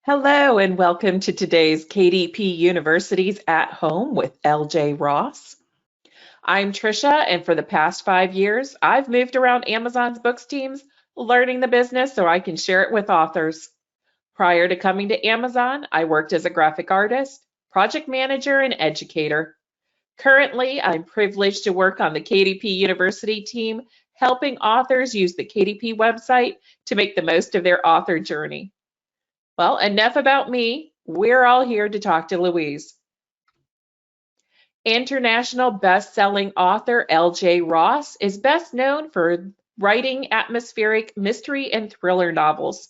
Hello and welcome to today's KDP University's At Home with LJ Ross. I'm Trisha, and for the past 5 years, I've moved around Amazon's books teams, learning the business so I can share it with authors. Prior to coming to Amazon, I worked as a graphic artist, project manager, and educator. Currently, I'm privileged to work on the KDP University team, helping authors use the KDP website to make the most of their author journey. Well, enough about me. We're all here to talk to Louise. International best-selling author L.J. Ross is best known for writing atmospheric mystery and thriller novels.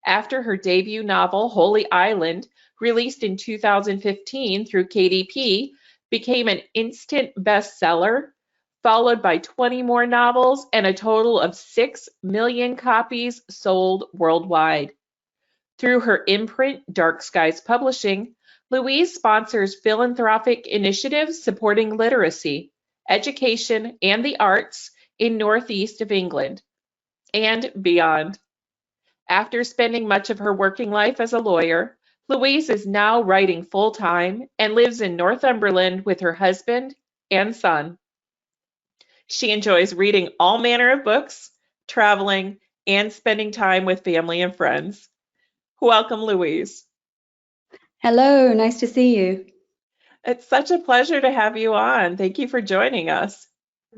After her debut novel, Holy Island, released in 2015 through KDP, became an instant bestseller, followed by 20 more novels and a total of 6 million copies sold worldwide. Through her imprint, Dark Skies Publishing, Louise sponsors philanthropic initiatives supporting literacy, education, and the arts in Northeast of England and beyond. After spending much of her working life as a lawyer, Louise is now writing full-time and lives in Northumberland with her husband and son. She enjoys reading all manner of books, traveling, and spending time with family and friends. Welcome, Louise. Hello, nice to see you. It's such a pleasure to have you on. Thank you for joining us.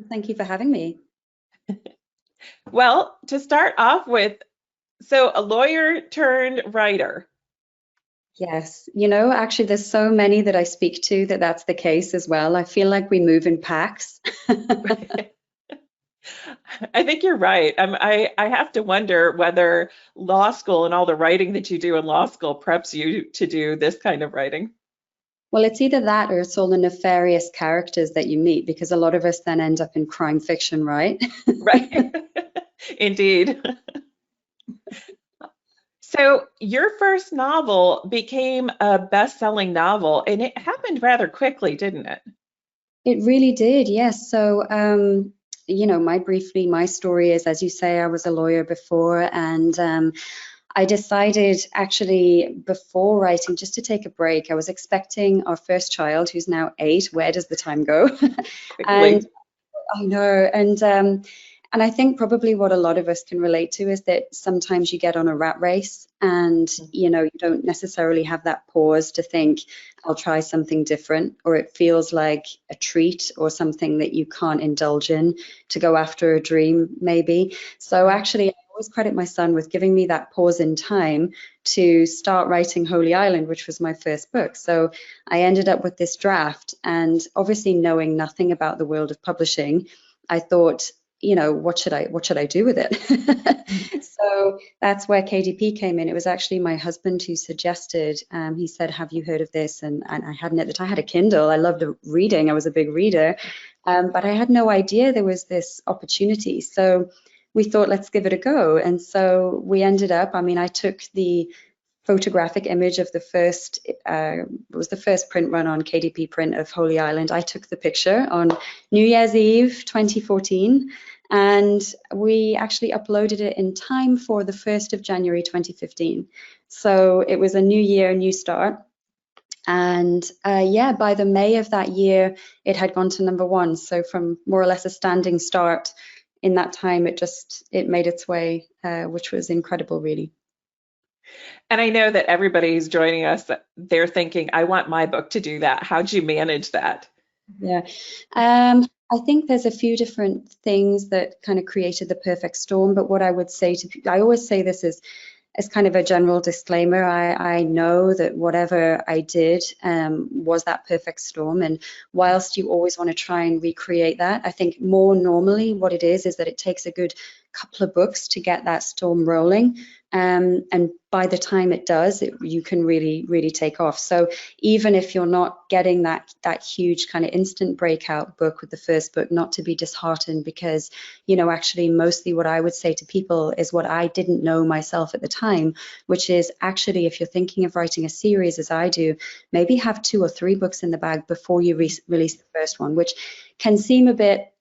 Thank you for having me. Well, to start off with, so a lawyer turned writer. Yes, actually, there's so many that I speak to that's the case as well. I feel like we move in packs. I think you're right. I have to wonder whether law school and all the writing that you do in law school preps you to do this kind of writing. Well, it's either that or it's all the nefarious characters that you meet, because a lot of us then end up in crime fiction, right? Right. Indeed. So your first novel became a best-selling novel, and it happened rather quickly, didn't it? It really did, yes. So, my story is, as you say, I was a lawyer before, and I decided actually before writing just to take a break. I was expecting our first child, who's now 8. Where does the time go? Quickly. And I know, and I think probably what a lot of us can relate to is that sometimes you get on a rat race and you don't necessarily have that pause to think, I'll try something different, or it feels like a treat or something that you can't indulge in to go after a dream maybe. So actually I always credit my son with giving me that pause in time to start writing Holy Island, which was my first book. So I ended up with this draft, and obviously knowing nothing about the world of publishing, I thought, what should I do with it? So that's where KDP came in. It was actually my husband who suggested. He said, "Have you heard of this?" And I hadn't at the time. I had a Kindle. I loved reading. I was a big reader, but I had no idea there was this opportunity. So we thought, let's give it a go. And so we ended up. I mean, I took the photographic image of the first, it was the first print run on KDP print of Holy Island. I took the picture on New Year's Eve 2014, and we actually uploaded it in time for the 1st of January 2015. So it was a new year, new start. And yeah, by the May of that year, it had gone to #1. So from more or less a standing start in that time, it made its way, which was incredible, really. And I know that everybody who's joining us, they're thinking, I want my book to do that. How'd you manage that? Yeah, I think there's a few different things that kind of created the perfect storm. But what I would say to people, I always say this as kind of a general disclaimer. I know that whatever I did was that perfect storm. And whilst you always want to try and recreate that, I think more normally what it is that it takes a good couple of books to get that storm rolling. And by the time it does, you can really take off. So even if you're not getting that huge kind of instant breakout book with the first book, not to be disheartened, because actually mostly what I would say to people is what I didn't know myself at the time, which is actually if you're thinking of writing a series as I do, maybe have 2 or 3 books in the bag before you release the first one, which can seem a bit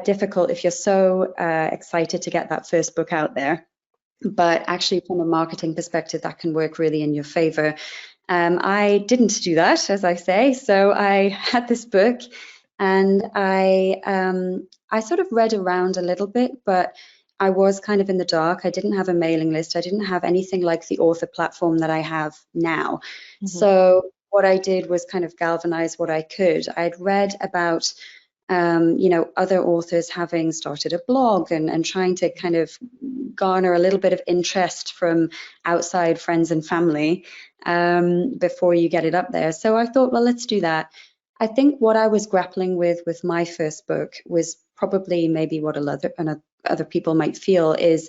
difficult if you're so excited to get that first book out there. but actually from a marketing perspective, that can work really in your favor. I didn't do that, as I say. So I had this book, and I sort of read around a little bit, but I was kind of in the dark. I didn't have a mailing list. I didn't have anything like the author platform that I have now. So what I did was kind of galvanize what I could. I'd read about other authors having started a blog and trying to kind of garner a little bit of interest from outside friends and family before you get it up there. So I thought, well, let's do that. I think what I was grappling with my first book was probably maybe what other people might feel is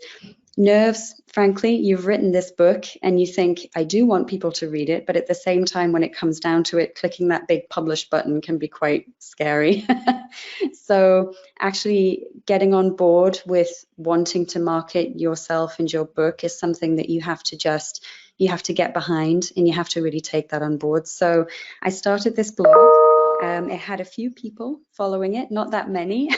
nerves. Frankly, you've written this book and you think, I do want people to read it, but at the same time, when it comes down to it, clicking that big publish button can be quite scary. So actually getting on board with wanting to market yourself and your book is something that you have to get behind, and you have to really take that on board. So I started this blog. It had a few people following it, not that many,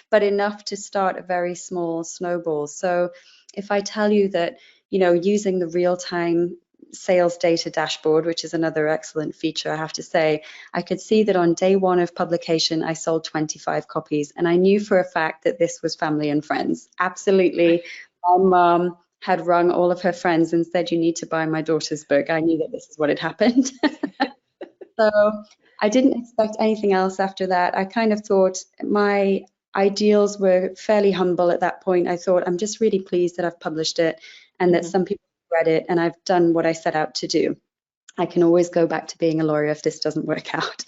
but enough to start a very small snowball. So if I tell you that, using the real-time sales data dashboard, which is another excellent feature, I have to say, I could see that on day one of publication, I sold 25 copies. And I knew for a fact that this was family and friends. Absolutely. My mom had rung all of her friends and said, you need to buy my daughter's book. I knew that this is what had happened. So I didn't expect anything else after that. I kind of thought my ideals were fairly humble at that point. I thought, I'm just really pleased that I've published it and that some people read it, and I've done what I set out to do. I can always go back to being a lawyer if this doesn't work out.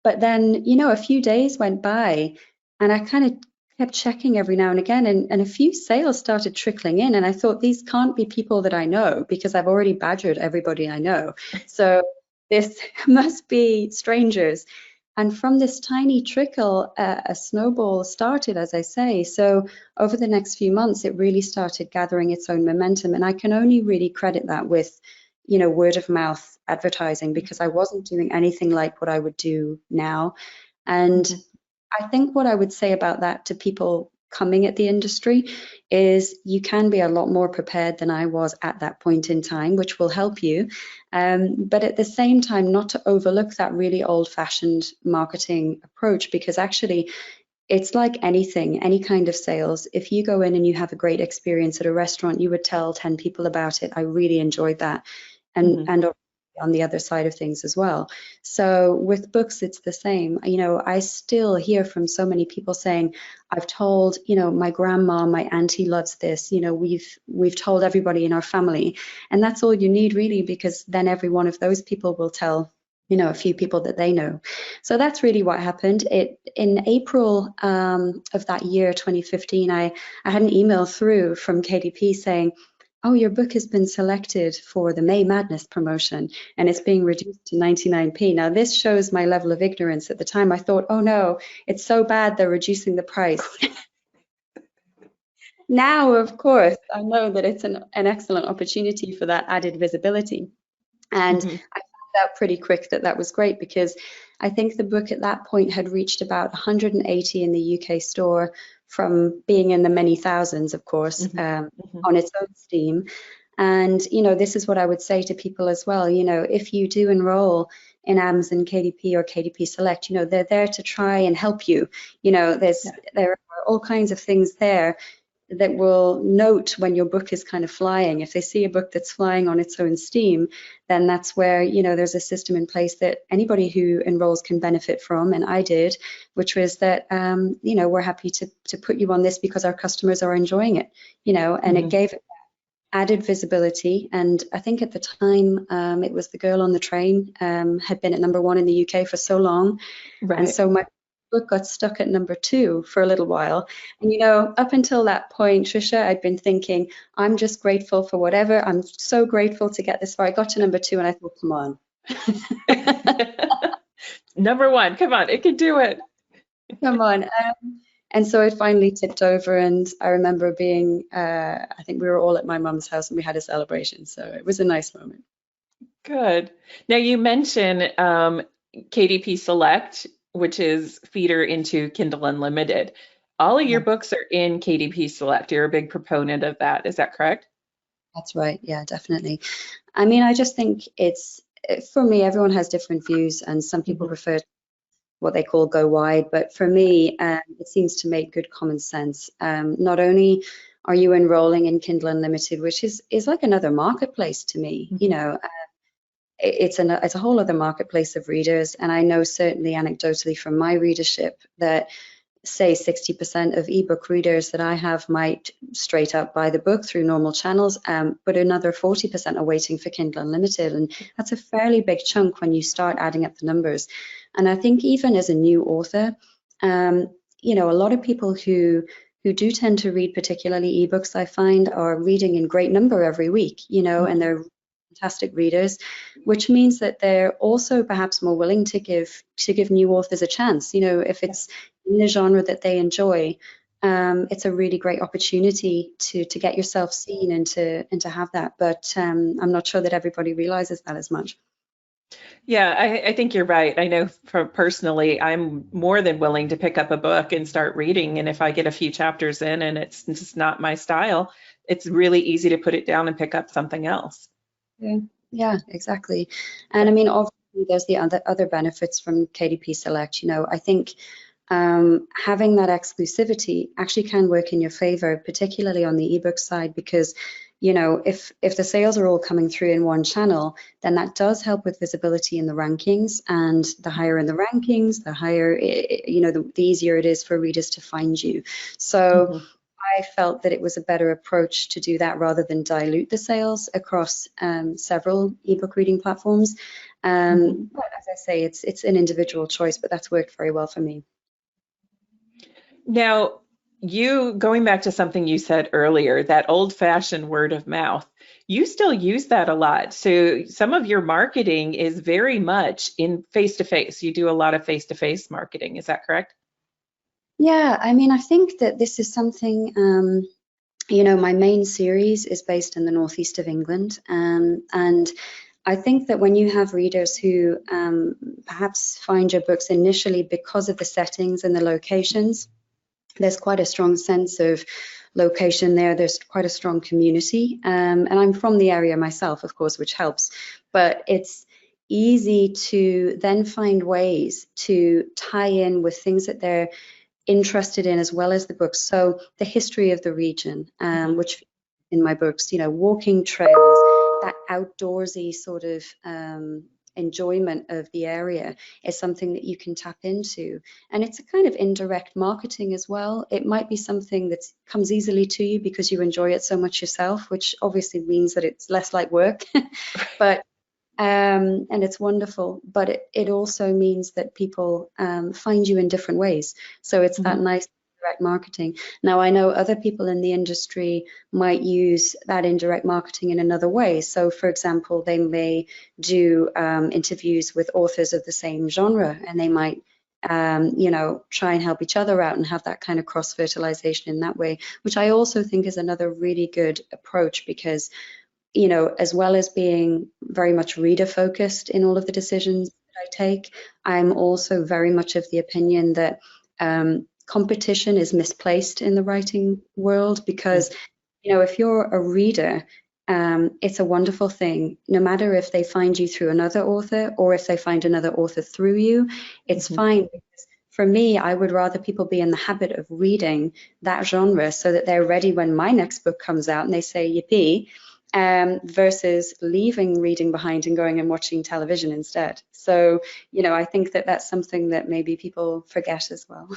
But then, a few days went by, and I kind of kept checking every now and again, and a few sales started trickling in, and I thought, these can't be people that I know, because I've already badgered everybody I know. So this must be strangers. And from this tiny trickle, a snowball started, as I say. So over the next few months, it really started gathering its own momentum. And I can only really credit that with, word of mouth advertising, because I wasn't doing anything like what I would do now. And I think what I would say about that to people coming at the industry is you can be a lot more prepared than I was at that point in time, which will help you. But at the same time, not to overlook that really old-fashioned marketing approach, because actually it's like anything, any kind of sales. If you go in and you have a great experience at a restaurant, you would tell 10 people about it. I really enjoyed that. And on the other side of things as well. So with books, it's the same. I still hear from so many people saying, I've told, my grandma, my auntie loves this, we've told everybody in our family. And that's all you need really, because then every one of those people will tell, a few people that they know. So that's really what happened. In April of that year, 2015, I had an email through from KDP saying, oh, your book has been selected for the May Madness promotion and it's being reduced to 99p. Now, this shows my level of ignorance. At the time, I thought, oh no, it's so bad they're reducing the price. Now, of course, I know that it's an excellent opportunity for that added visibility. And I found out pretty quick that that was great, because I think the book at that point had reached about 180 in the UK store, from being in the many thousands, of course, on its own steam. And, this is what I would say to people as well. If you do enroll in Amazon KDP or KDP Select, they're there to try and help you. There are all kinds of things there that will note when your book is kind of flying. If they see a book that's flying on its own steam, then that's where, there's a system in place that anybody who enrolls can benefit from. And I did, which was that, we're happy to put you on this because our customers are enjoying it, and it gave it added visibility. And I think at the time, it was The Girl on the Train, had been at #1 in the UK for so long. Right. And so my book got stuck at #2 for a little while. And up until that point, Trisha, I'd been thinking, I'm just grateful for whatever. I'm so grateful to get this far. I got to #2 and I thought, come on. #1, come on, it can do it. Come on. And so it finally tipped over, and I remember being, I think we were all at my mum's house and we had a celebration. So it was a nice moment. Good. Now you mentioned KDP Select, which is feeder into Kindle Unlimited. all of Yeah, your books are in KDP Select. You're a big proponent of that. Is that correct? that's right. Yeah, definitely. I mean, I just think for me, everyone has different views, and some people Mhm. prefer what they call go wide. But for me, it seems to make good common sense. Not only are you enrolling in Kindle Unlimited, which is like another marketplace to me, you Mhm. know, it's a whole other marketplace of readers. And I know certainly anecdotally from my readership that say 60% of ebook readers that I have might straight up buy the book through normal channels, but another 40% are waiting for Kindle Unlimited. And that's a fairly big chunk when you start adding up the numbers. And I think even as a new author, you know, a lot of people who do tend to read particularly ebooks, I find, are reading in great number every week, you know, and Mhm. they're fantastic readers, which means that they're also perhaps more willing to give new authors a chance. You know, if it's in a genre that they enjoy, it's a really great opportunity to get yourself seen and to have that. But I'm not sure that everybody realizes that as much. Yeah, I think you're right. I know from personally, I'm more than willing to pick up a book and start reading. And if I get a few chapters in and it's just not my style, it's really easy to put it down and pick up something else. Yeah, yeah, exactly. And I mean, obviously, there's the other benefits from KDP Select. You know, I think having that exclusivity actually can work in your favor, particularly on the ebook side, because you know, if the sales are all coming through in one channel, then that does help with visibility in the rankings. And the higher in the rankings, the higher, you know, the easier it is for readers to find you. So Mhm. I felt that it was a better approach to do that rather than dilute the sales across several ebook reading platforms. Mhm. But as I say, it's an individual choice, but that's worked very well for me. Now, you going back to something you said earlier, that old-fashioned word of mouth, you still use that a lot. So some of your marketing is very much in face-to-face. You do a lot of face-to-face marketing. Is that correct? Yeah, I mean, I think that this is something, you know, my main series is based in the northeast of England. And I think that when you have readers who perhaps find your books initially because of the settings and the locations, there's quite a strong sense of location there. There's quite a strong community. And I'm from the area myself, of course, which helps. But it's easy to then find ways to tie in with things that they're interested in as well as the books. So the history of the region, Mhm. which in my books, you know, walking trails, that outdoorsy sort of enjoyment of the area is something that you can tap into. And it's a kind of indirect marketing as well. It might be something that comes easily to you because you enjoy it so much yourself, which obviously means that it's less like work. But and it's wonderful, but it also means that people find you in different ways. So it's that Mhm. nice direct marketing. Now, I know other people in the industry might use that indirect marketing in another way. So, for example, they may do interviews with authors of the same genre, and they might you know, try and help each other out and have that kind of cross fertilization in that way, which I also think is another really good approach because you know, as well as being very much reader focused in all of the decisions that I take, I'm also very much of the opinion that competition is misplaced in the writing world because, you know, if you're a reader, it's a wonderful thing. No matter if they find you through another author or if they find another author through you, it's Mhm. fine. Because for me, I would rather people be in the habit of reading that genre so that they're ready when my next book comes out and they say, yippee, versus leaving reading behind and going and watching television instead. So, you know, I think that that's something that maybe people forget as well.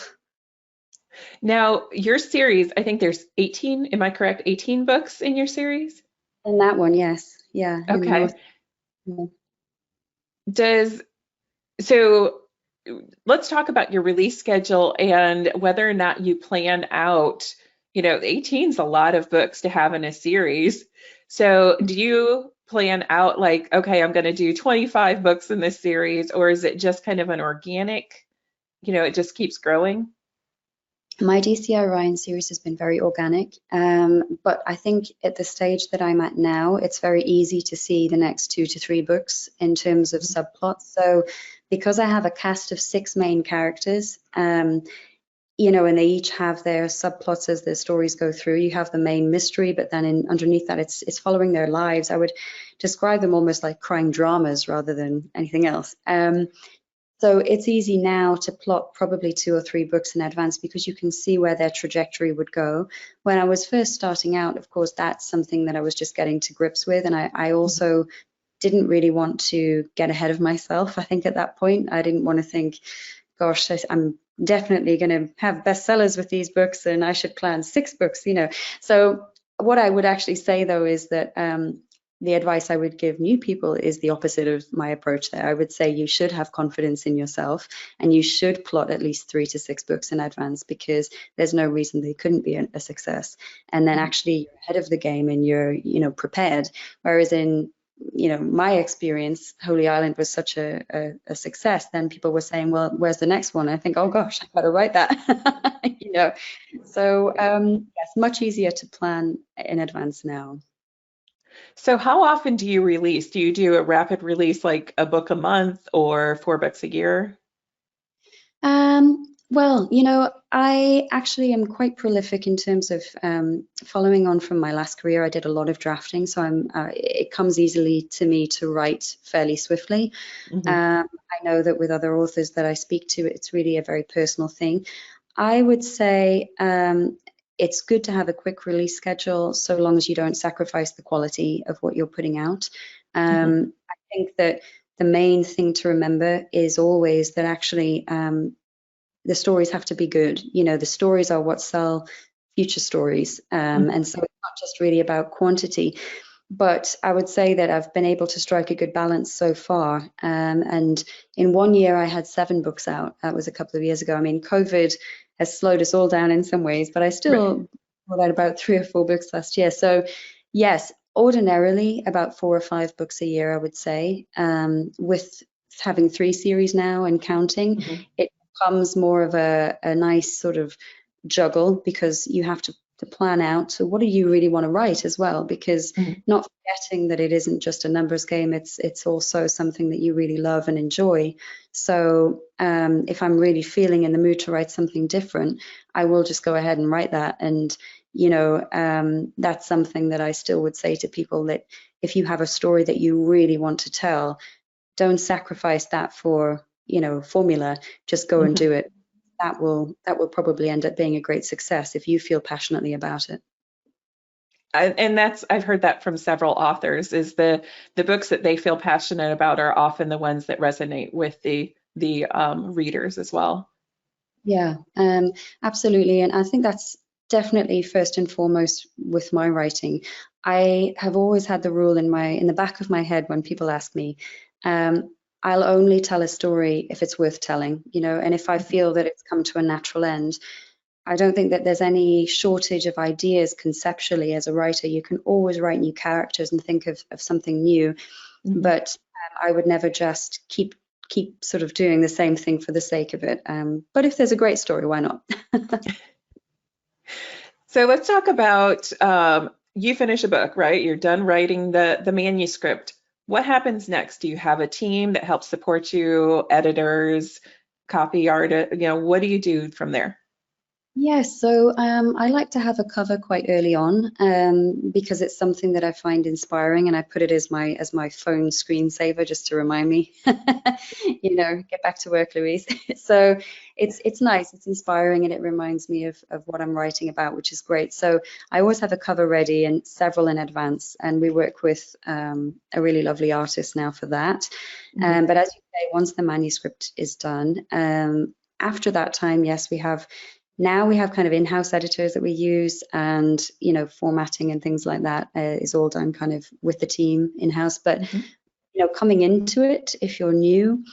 Now, your series, I think there's 18, am I correct? 18 books in your series? In that one, yes. Yeah, in the Okay. North. Yeah. Does so let's talk about your release schedule and whether or not you plan out, 18 is a lot of books to have in a series. So do you plan out like, okay, I'm going to do 25 books in this series, or is it just kind of an organic, it just keeps growing? My DCI Ryan series has been very organic, but I think at the stage that I'm at now, it's very easy to see the next 2 to 3 books in terms of subplots. So, because I have a cast of 6 main characters, you know, and they each have their subplots as their stories go through. You have the main mystery, but then underneath that, it's following their lives. I would describe them almost like crime dramas rather than anything else. So it's easy now to plot probably 2 or 3 books in advance because you can see where their trajectory would go. When I was first starting out, of course, that's something that I was just getting to grips with. And I also didn't really want to get ahead of myself. I think at that point, I didn't want to think, gosh, I'm definitely going to have bestsellers with these books and I should plan 6 books, you know. So what I would actually say, though, is that the advice I would give new people is the opposite of my approach there. I would say you should have confidence in yourself and you should plot at least 3 to 6 books in advance because there's no reason they couldn't be a success. And then actually you're ahead of the game and you're, you know, prepared. Whereas in, you know, my experience, Holy Island was such a success. Then people were saying, well, where's the next one? I think, oh gosh, I better write that, you know. So yes, much easier to plan in advance now. So how often do you release? Do you do a rapid release like a book a month or 4 books a year? Well, you know, I actually am quite prolific in terms of following on from my last career. I did a lot of drafting, so it comes easily to me to write fairly swiftly. I know that with other authors that I speak to, it's really a very personal thing. I would say it's good to have a quick release schedule so long as you don't sacrifice the quality of what you're putting out. I think that the main thing to remember is always that actually the stories have to be good. You know, the stories are what sell future stories. And so it's not just really about quantity. But I would say that I've been able to strike a good balance so far. And in 1 year, I had 7 books out. That was a couple of years ago. I mean, COVID has slowed us all down in some ways, but I still brought out about 3 or 4 books last year. So yes, ordinarily about 4 or 5 books a year, I would say. With having 3 series now and counting, it becomes more of a nice sort of juggle because you have to plan out. So what do you really want to write as well? Because not forgetting that it isn't just a numbers game, it's also something that you really love and enjoy. So if I'm really feeling in the mood to write something different, I will just go ahead and write that. And you know, that's something that I still would say to people, that if you have a story that you really want to tell, don't sacrifice that for, you know, formula. Just go and do it. That will probably end up being a great success if you feel passionately about it. And that's, I've heard that from several authors, is the books that they feel passionate about are often the ones that resonate with the readers as well. Yeah, absolutely. And I think that's definitely first and foremost with my writing. I have always had the rule in the back of my head when people ask me, I'll only tell a story if it's worth telling, you know, and if I feel that it's come to a natural end. I don't think that there's any shortage of ideas conceptually as a writer. You can always write new characters and think of something new, but I would never just keep sort of doing the same thing for the sake of it. But if there's a great story, why not? So let's talk about, you finish a book, right? You're done writing the manuscript. What happens next? Do you have a team that helps support you, editors, copy artists? You know, what do you do from there? Yes, so I like to have a cover quite early on because it's something that I find inspiring, and I put it as my phone screensaver just to remind me, you know, get back to work, Louise. So it's nice, it's inspiring, and it reminds me of what I'm writing about, which is great. So I always have a cover ready and several in advance, and we work with a really lovely artist now for that. But as you say, once the manuscript is done, after that time, yes, we have kind of in-house editors that we use, and you know, formatting and things like that is all done kind of with the team in-house. But you know, coming into it, if you're new,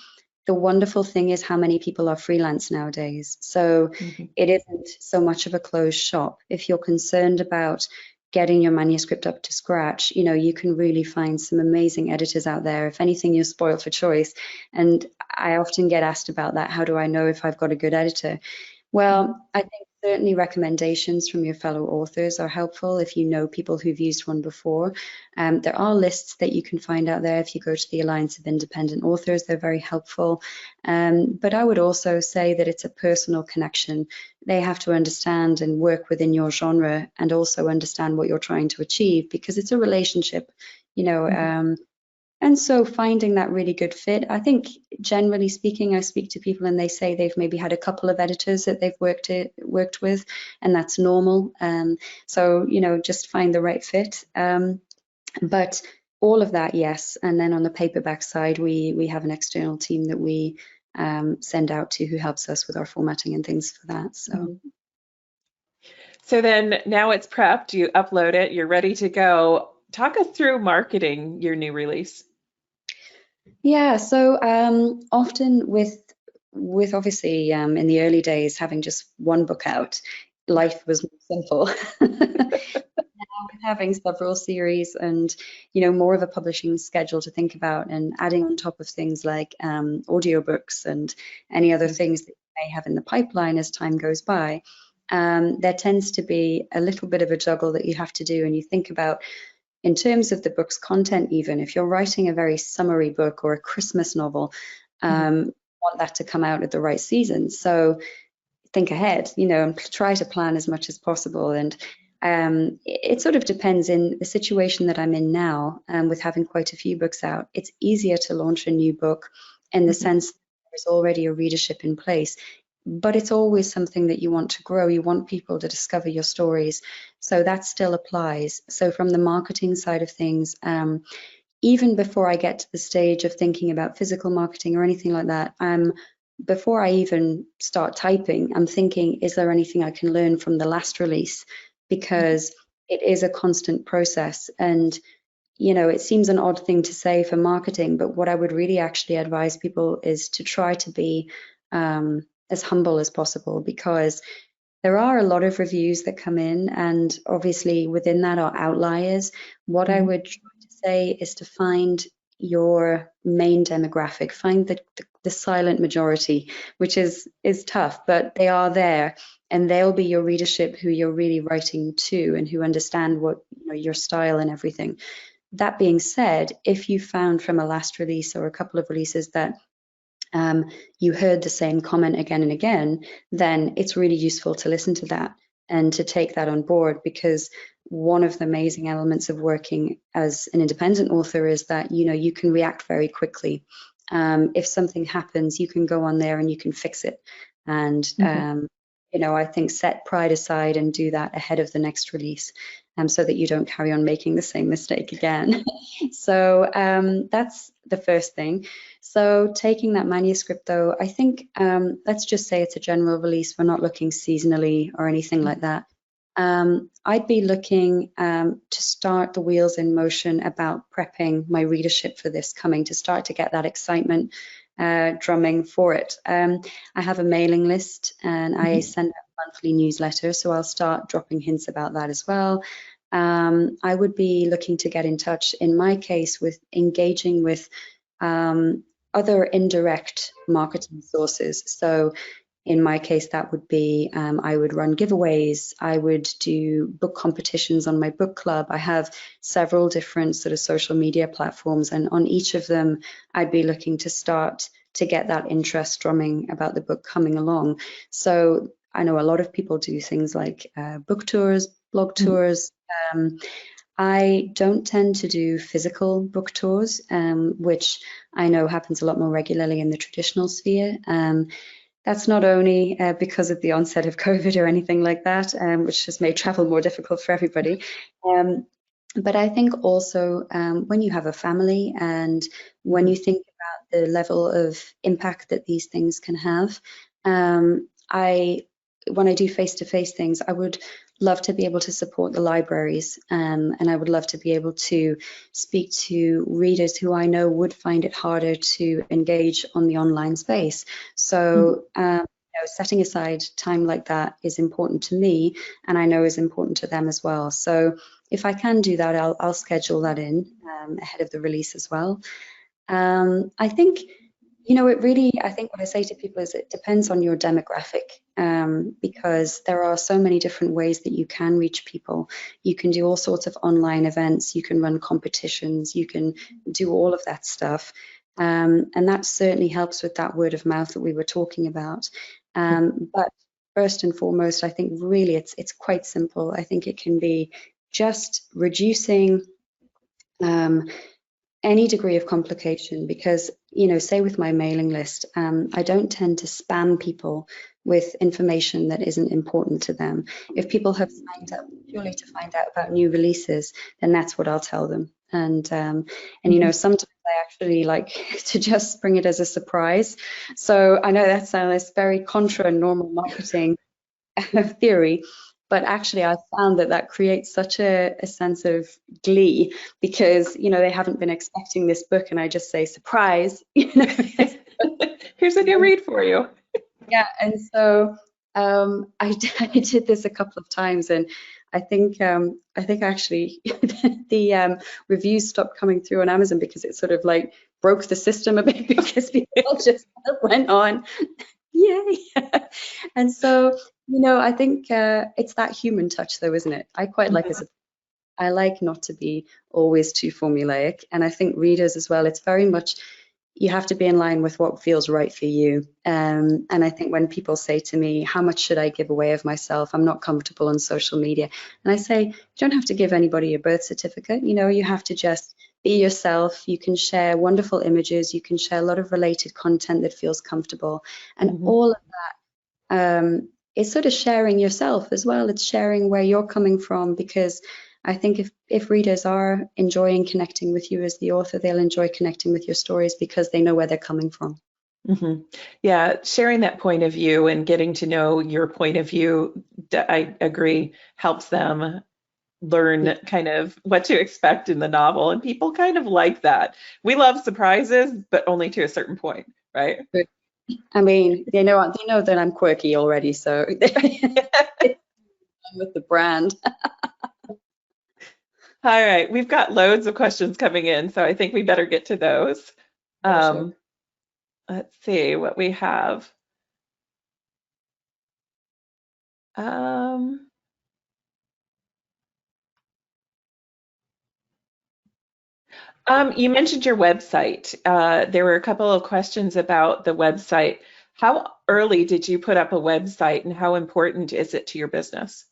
the wonderful thing is how many people are freelance nowadays. So it isn't so much of a closed shop. If you're concerned about getting your manuscript up to scratch, you know, you can really find some amazing editors out there. If anything, you're spoiled for choice. And I often get asked about that. How do I know if I've got a good editor? Well, I think Certainly recommendations from your fellow authors are helpful if you know people who've used one before. There are lists that you can find out there. If you go to the Alliance of Independent Authors, they're very helpful. But I would also say that it's a personal connection. They have to understand and work within your genre and also understand what you're trying to achieve, because it's a relationship, you know. And so finding that really good fit, I think generally speaking, I speak to people and they say they've maybe had a couple of editors that they've worked with, and that's normal. So, you know, just find the right fit. But all of that, yes. And then on the paperback side, we have an external team that we send out to, who helps us with our formatting and things for that. So then now it's prepped, you upload it, you're ready to go. Talk us through marketing your new release. Yeah, so often with obviously in the early days having just one book out, life was more simple. But now with having several series and, you know, more of a publishing schedule to think about, and adding on top of things like audiobooks and any other things that you may have in the pipeline as time goes by, there tends to be a little bit of a juggle that you have to do, and you think about, in terms of the book's content, even if you're writing a very summary book or a Christmas novel, you want that to come out at the right season. So think ahead, you know, and try to plan as much as possible. And it sort of depends. In the situation that I'm in now, with having quite a few books out, it's easier to launch a new book in the sense that there's already a readership in place. But it's always something that you want to grow. You want people to discover your stories. So that still applies. So from the marketing side of things, even before I get to the stage of thinking about physical marketing or anything like that, before I even start typing, I'm thinking, is there anything I can learn from the last release? Because it is a constant process. And, you know, it seems an odd thing to say for marketing, but what I would really actually advise people is to try to be as humble as possible, because there are a lot of reviews that come in, and obviously within that are outliers. What I would try to say is to find your main demographic, find the silent majority, which is tough, but they are there, and they'll be your readership, who you're really writing to and who understand what, you know, your style and everything. That being said, if you found from a last release or a couple of releases that you heard the same comment again and again, then it's really useful to listen to that and to take that on board, because one of the amazing elements of working as an independent author is that, you know, you can react very quickly. If something happens, you can go on there and you can fix it. And you know, I think set pride aside and do that ahead of the next release, so that you don't carry on making the same mistake again. So that's the first thing. So taking that manuscript, though, I think let's just say it's a general release. We're not looking seasonally or anything like that. I'd be looking to start the wheels in motion about prepping my readership for this coming, to start to get that excitement drumming for it. I have a mailing list and I send out a monthly newsletter, so I'll start dropping hints about that as well. I would be looking to get in touch, in my case, with engaging with other indirect marketing sources. So in my case, that would be, I would run giveaways, I would do book competitions on my book club. I have several different sort of social media platforms, and on each of them, I'd be looking to start to get that interest drumming about the book coming along. So I know a lot of people do things like book tours, blog tours. I don't tend to do physical book tours, which I know happens a lot more regularly in the traditional sphere. That's not only because of the onset of COVID or anything like that, which has made travel more difficult for everybody. But I think also when you have a family and when you think about the level of impact that these things can have, when I do face-to-face things, I would love to be able to support the libraries, and I would love to be able to speak to readers who I know would find it harder to engage on the online space. So you know, setting aside time like that is important to me, and I know is important to them as well. So if I can do that, I'll schedule that in ahead of the release as well. I think, It really, I think what I say to people is it depends on your demographic, because there are so many different ways that you can reach people. You can do all sorts of online events, you can run competitions, you can do all of that stuff. And that certainly helps with that word of mouth that we were talking about. But first and foremost, I think really it's quite simple. I think it can be just reducing any degree of complication, because say with my mailing list, I don't tend to spam people with information that isn't important to them. If people have signed up purely to find out about new releases, then that's what I'll tell them. And sometimes I actually like to just bring it as a surprise. So I know that sounds very contra normal marketing theory, but actually I found that creates such a sense of glee, because they haven't been expecting this book, and I just say surprise. Here's a new read for you. Yeah, and so I did this a couple of times, and I think actually the reviews stopped coming through on Amazon, because it sort of like broke the system a bit, because people just went on. Yay. And so, I think it's that human touch though, isn't it? I quite like I like not to be always too formulaic. And I think readers as well, it's very much, you have to be in line with what feels right for you. And I think when people say to me, how much should I give away of myself? I'm not comfortable on social media. And I say, you don't have to give anybody your birth certificate. You have to just be yourself. You can share wonderful images. You can share a lot of related content that feels comfortable. And all of that is sort of sharing yourself as well. It's sharing where you're coming from, because I think if readers are enjoying connecting with you as the author, they'll enjoy connecting with your stories because they know where they're coming from. Yeah, sharing that point of view and getting to know your point of view, I agree, helps them learn kind of what to expect in the novel. And people kind of like that. We love surprises, but only to a certain point, right? I mean, they know that I'm quirky already, so it's with the brand. All right, we've got loads of questions coming in, so I think we better get to those. Sure. Let's see what we have. You mentioned your website. There were a couple of questions about the website. How early did you put up a website, and how important is it to your business?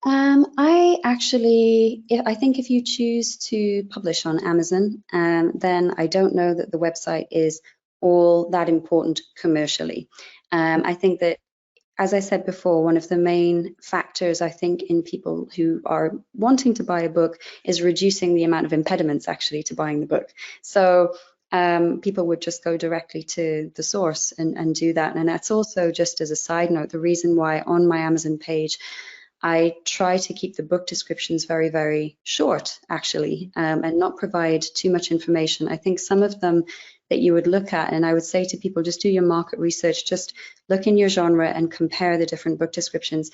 I think if you choose to publish on Amazon, then I don't know that the website is all that important commercially. I think that, as I said before, one of the main factors I think in people who are wanting to buy a book is reducing the amount of impediments actually to buying the book. So people would just go directly to the source and do that. And that's also, just as a side note, the reason why on my Amazon page I try to keep the book descriptions very, very short, actually, and not provide too much information. I think some of them that you would look at, and I would say to people, just do your market research, just look in your genre and compare the different book descriptions.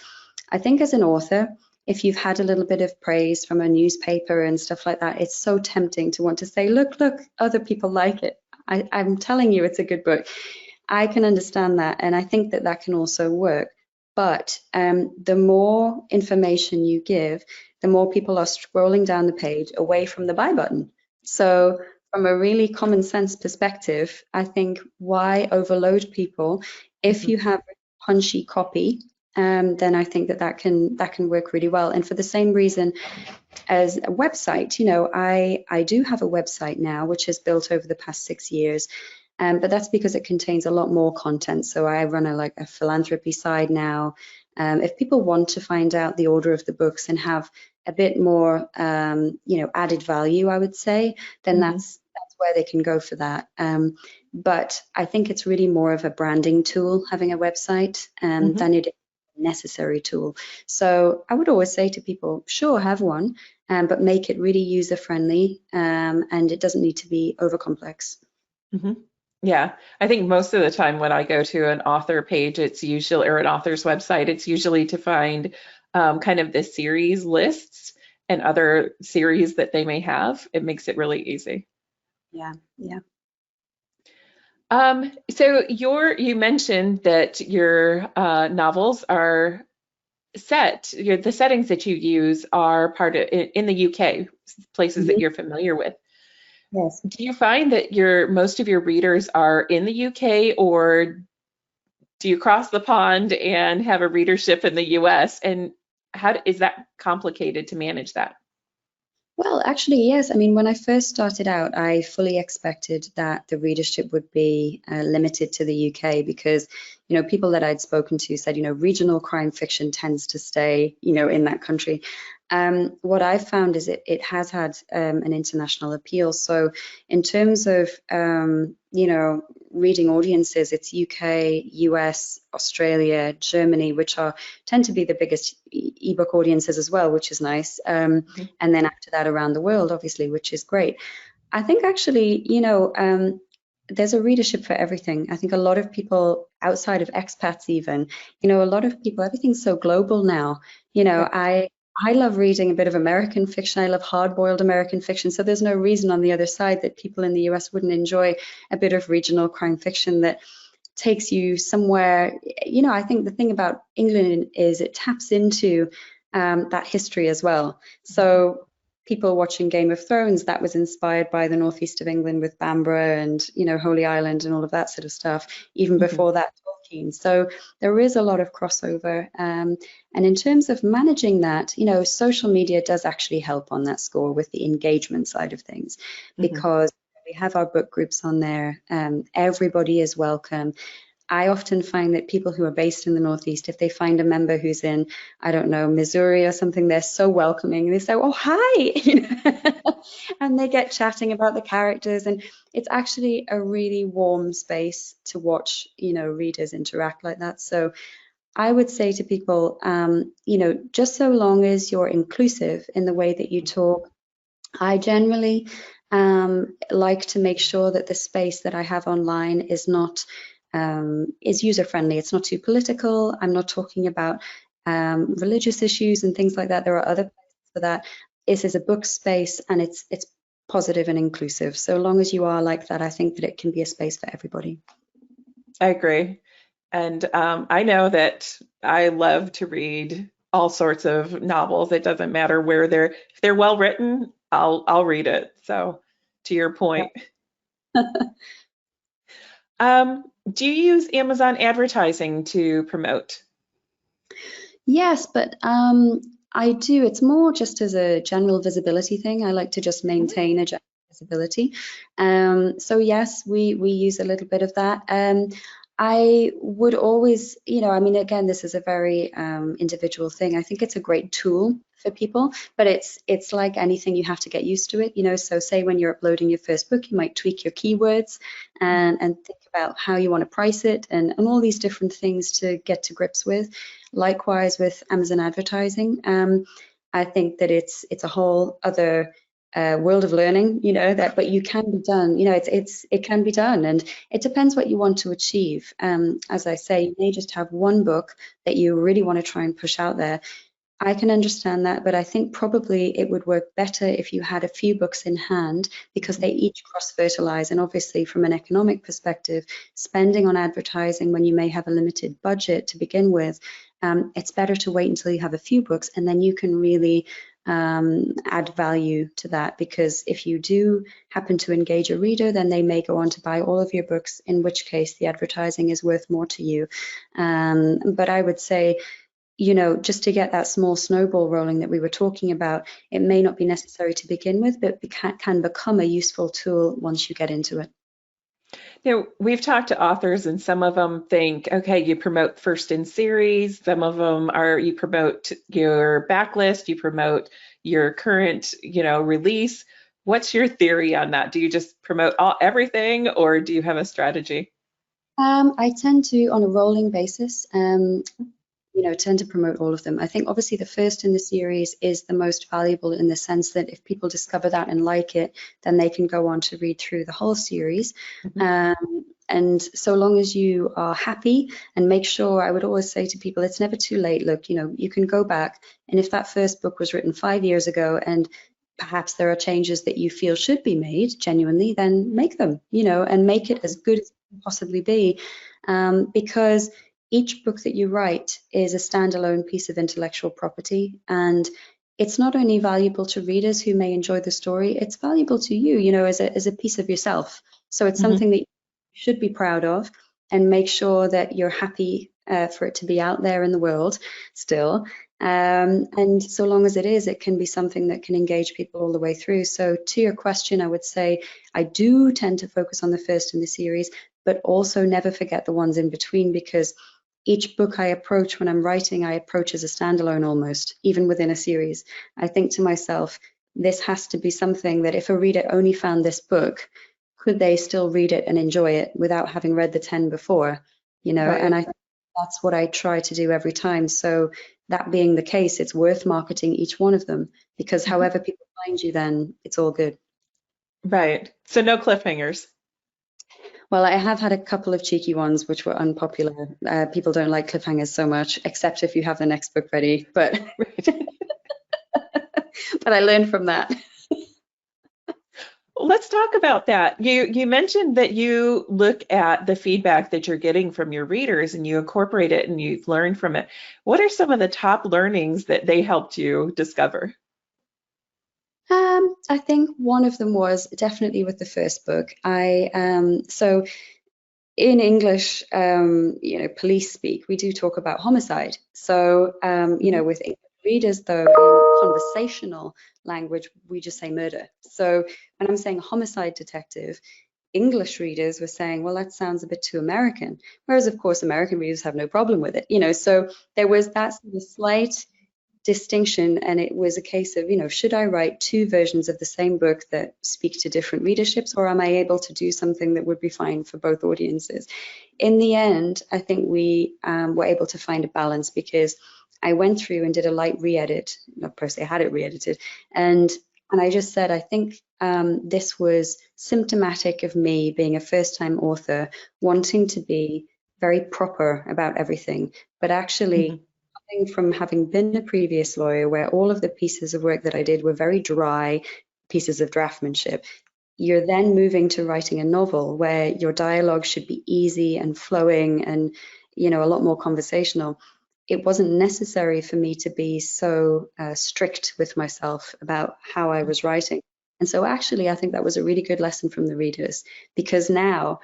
I think as an author, if you've had a little bit of praise from a newspaper and stuff like that, it's so tempting to want to say, look, other people like it. I'm telling you, it's a good book. I can understand that, and I think that can also work. But the more information you give, the more people are scrolling down the page away from the buy button. So from a really common sense perspective, I think, why overload people? If you have a punchy copy, then I think that can work really well. And for the same reason as a website, I do have a website now, which has built over the past 6 years. But that's because it contains a lot more content. So I run a philanthropy side now. If people want to find out the order of the books and have a bit more, added value, I would say, then that's where they can go for that. But I think it's really more of a branding tool, having a website, than it is a necessary tool. So I would always say to people, sure, have one, but make it really user-friendly, and it doesn't need to be over complex. Yeah, I think most of the time when I go to an author page, it's usually, or an author's website, it's usually to find kind of the series lists and other series that they may have. It makes it really easy. Yeah. So you mentioned that your novels are the settings that you use are part of in the UK, places that Mhm. you're familiar with. Yes. Do you find that most of your readers are in the UK, or do you cross the pond and have a readership in the US? And is that complicated to manage that? Well, actually, yes. I mean, when I first started out, I fully expected that the readership would be limited to the UK because, people that I'd spoken to said, regional crime fiction tends to stay, in that country. What I've found is it has had an international appeal. So in terms of, reading audiences, it's UK, US, Australia, Germany, which tend to be the biggest ebook audiences as well, which is nice. Mhm. And then after that around the world, obviously, which is great. I think actually, there's a readership for everything. I think a lot of people outside of expats even, a lot of people, everything's so global now. Right. I love reading a bit of American fiction. I love hard-boiled American fiction. So there's no reason on the other side that people in the US wouldn't enjoy a bit of regional crime fiction that takes you somewhere. I think the thing about England is it taps into that history as well. So people watching Game of Thrones, that was inspired by the northeast of England with Bamborough and, Holy Island and all of that sort of stuff, even Mhm. before that, Tolkien. So there is a lot of crossover. And in terms of managing that, social media does actually help on that score with the engagement side of things, Mhm. because we have our book groups on there. Everybody is welcome. I often find that people who are based in the Northeast, if they find a member who's in, I don't know, Missouri or something, they're so welcoming. They say, "Oh, hi," and they get chatting about the characters, and it's actually a really warm space to watch, readers interact like that. So I would say to people, just so long as you're inclusive in the way that you talk, I generally like to make sure that the space that I have online is user friendly. It's not too political. I'm not talking about religious issues and things like that. There are other places for that. This is a book space and it's positive and inclusive. So long as you are like that, I think that it can be a space for everybody. I agree. And I know that I love to read all sorts of novels. It doesn't matter where if they're well written, I'll read it. So to your point. Do you use Amazon advertising to promote? Yes, but I do. It's more just as a general visibility thing. I like to just maintain a general visibility. So yes, we use a little bit of that. I would always, I mean, again, this is a very individual thing. I think it's a great tool for people, but it's like anything, you have to get used to it. So say when you're uploading your first book, you might tweak your keywords and think about how you want to price it and all these different things to get to grips with. Likewise with Amazon advertising, I think that it's a whole other world of learning, but you can be done. It can be done, and it depends what you want to achieve. As I say, you may just have one book that you really want to try and push out there. I can understand that, but I think probably it would work better if you had a few books in hand because they each cross-fertilize. And obviously, from an economic perspective, spending on advertising when you may have a limited budget to begin with, it's better to wait until you have a few books and then you can really add value to that. Because if you do happen to engage a reader, then they may go on to buy all of your books, in which case the advertising is worth more to you. But I would say, just to get that small snowball rolling that we were talking about, it may not be necessary to begin with, but can become a useful tool once you get into it. We've talked to authors, and some of them think, okay, you promote first in series. Some of them are you promote your backlist, you promote your current, release. What's your theory on that? Do you just promote everything, or do you have a strategy? I tend to, on a rolling basis, tend to promote all of them. I think obviously the first in the series is the most valuable in the sense that if people discover that and like it, then they can go on to read through the whole series. Mhm. And so long as you are happy, and make sure, I would always say to people, it's never too late. Look, you can go back, and if that first book was written 5 years ago and perhaps there are changes that you feel should be made genuinely, then make them, and make it as good as can possibly be, because each book that you write is a standalone piece of intellectual property, and it's not only valuable to readers who may enjoy the story, it's valuable to you, as a piece of yourself. So it's Mhm. something that you should be proud of, and make sure that you're happy for it to be out there in the world still. And so long as it is, it can be something that can engage people all the way through. So to your question, I would say I do tend to focus on the first in the series, but also never forget the ones in between, because each book I approach when I'm writing, I approach as a standalone almost, even within a series. I think to myself, this has to be something that if a reader only found this book, could they still read it and enjoy it without having read the 10 before? And Right. I think that's what I try to do every time. So that being the case, it's worth marketing each one of them, because Mhm. however people find you, then it's all good. Right. So no cliffhangers. Well, I have had a couple of cheeky ones which were unpopular. People don't like cliffhangers so much, except if you have the next book ready. But Right. but I learned from that. Well, let's talk about that. You mentioned that you look at the feedback that you're getting from your readers and you incorporate it and you've learned from it. What are some of the top learnings that they helped you discover? I think one of them was definitely with the first book. So in English, police speak, we do talk about homicide. So, Mhm. with English readers, though, in conversational language, we just say murder. So when I'm saying homicide detective, English readers were saying, well, that sounds a bit too American. Whereas, of course, American readers have no problem with it. So there was that sort of slight distinction, and it was a case of, should I write two versions of the same book that speak to different readerships, or am I able to do something that would be fine for both audiences? In the end, I think we were able to find a balance, because I went through and did a light re-edit. Of course, I had it re-edited, and I just said, I think this was symptomatic of me being a first-time author, wanting to be very proper about everything, but actually Mhm. coming from having been a previous lawyer where all of the pieces of work that I did were very dry pieces of draftsmanship, you're then moving to writing a novel where your dialogue should be easy and flowing and, a lot more conversational. It wasn't necessary for me to be so strict with myself about how I was writing. And so actually, I think that was a really good lesson from the readers, because now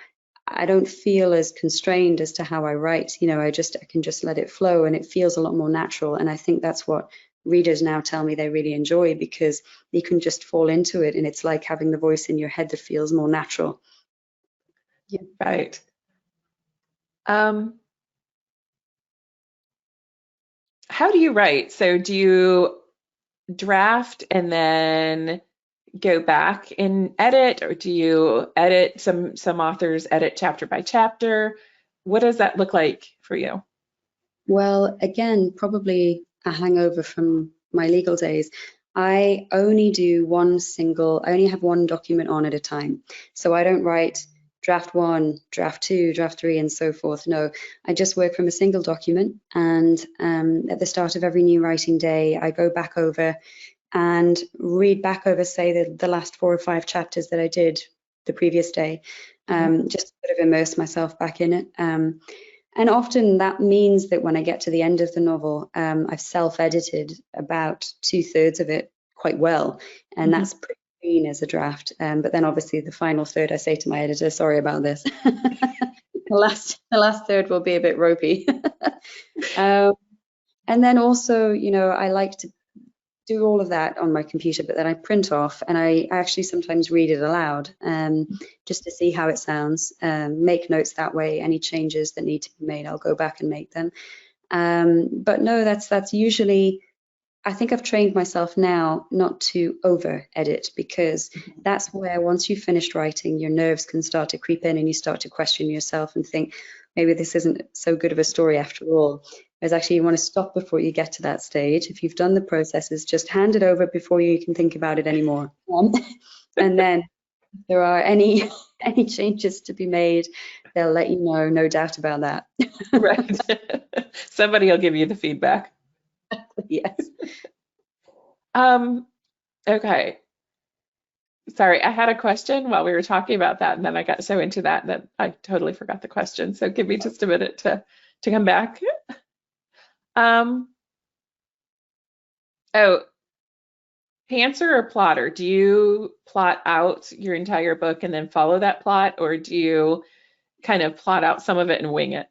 I don't feel as constrained as to how I write. I can just let it flow, and it feels a lot more natural. And I think that's what readers now tell me they really enjoy, because you can just fall into it, and it's like having the voice in your head that feels more natural. Yeah. Right. Um, how do you write? So do you draft and then go back and edit, or do you edit? Some authors edit chapter by chapter. What does that look like for you? Well, again, probably a hangover from my legal days. I only have one document on at a time. So I don't write draft one, draft two, draft three, and so forth. No, I just work from a single document. And at the start of every new writing day, I go back over and read back over, say, the last 4 or 5 chapters that I did the previous day, Mhm. just to sort of immerse myself back in it. And often that means that when I get to the end of the novel, I've self-edited about 2/3 of it quite well, and Mhm. that's pretty clean as a draft. But then obviously the final third, I say to my editor, sorry about this. The last third will be a bit ropey. um, and then also, I like to do all of that on my computer, but then I print off and I actually sometimes read it aloud, just to see how it sounds, make notes that way. Any changes that need to be made, I'll go back and make them. But no, that's usually, I think I've trained myself now not to over edit, because that's where once you've finished writing, your nerves can start to creep in and you start to question yourself and think, maybe this isn't so good of a story after all. Whereas actually you want to stop before you get to that stage. If you've done the processes, just hand it over before you can think about it anymore. And then if there are any any changes to be made, they'll let you know, no doubt about that. Right. Somebody will give you the feedback. Yes. Um, okay. Sorry, I had a question while we were talking about that, and then I got so into that that I totally forgot the question. So give me just a minute to come back. Um, oh, pantser or plotter? Do you plot out your entire book and then follow that plot, or do you kind of plot out some of it and wing it?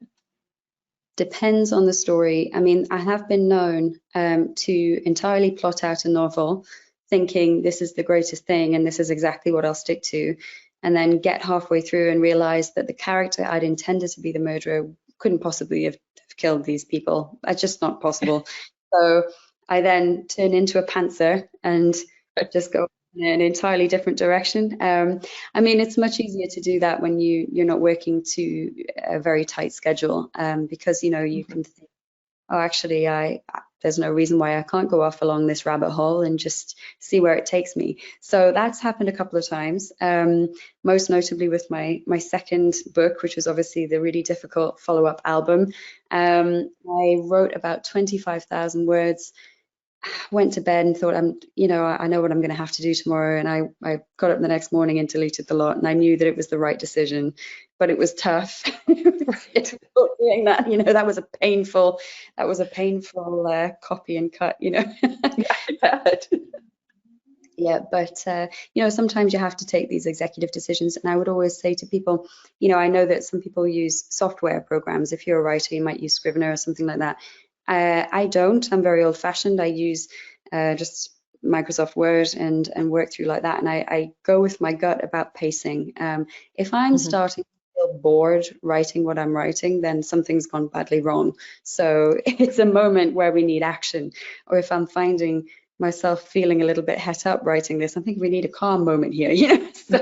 Depends on the story. I mean, I have been known to entirely plot out a novel, thinking this is the greatest thing and this is exactly what I'll stick to, and then get halfway through and realize that the character I'd intended to be the murderer couldn't possibly have killed these people. That's just not possible. So I then turn into a pantser and just go in an entirely different direction. I mean, it's much easier to do that when you're not working to a very tight schedule, because you Mhm. can think, oh, actually, there's no reason why I can't go off along this rabbit hole and just see where it takes me. So that's happened a couple of times, most notably with my second book, which was obviously the really difficult follow-up album. I wrote about 25,000 words, went to bed and thought, I know what I'm going to have to do tomorrow. And I got up the next morning and deleted the lot. And I knew that it was the right decision, but it was tough. It was difficult doing that. That was a painful copy and cut. Yeah, I bet. Yeah, but sometimes you have to take these executive decisions. And I would always say to people, I know that some people use software programs. If you're a writer, you might use Scrivener or something like that. I don't. I'm very old-fashioned. I use just Microsoft Word and work through like that. And I go with my gut about pacing. If I'm Mhm. starting to feel bored writing what I'm writing, then something's gone badly wrong. So it's a moment where we need action. Or if I'm finding myself feeling a little bit het up writing this, I think we need a calm moment here. So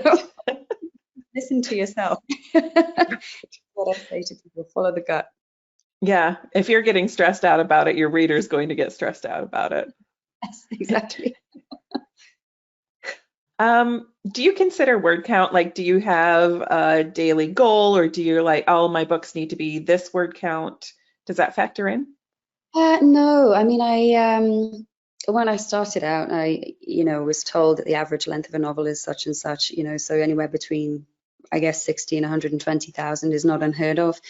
listen to yourself. What I say to people, follow the gut. Yeah, if you're getting stressed out about it, your reader's going to get stressed out about it. Yes, exactly. Do you consider word count? Like, do you have a daily goal, or do you like all my books need to be this word count? Does that factor in? No, I mean, when I started out, I was told that the average length of a novel is such and such, so anywhere between, I guess, 60 and 120,000 is not unheard of.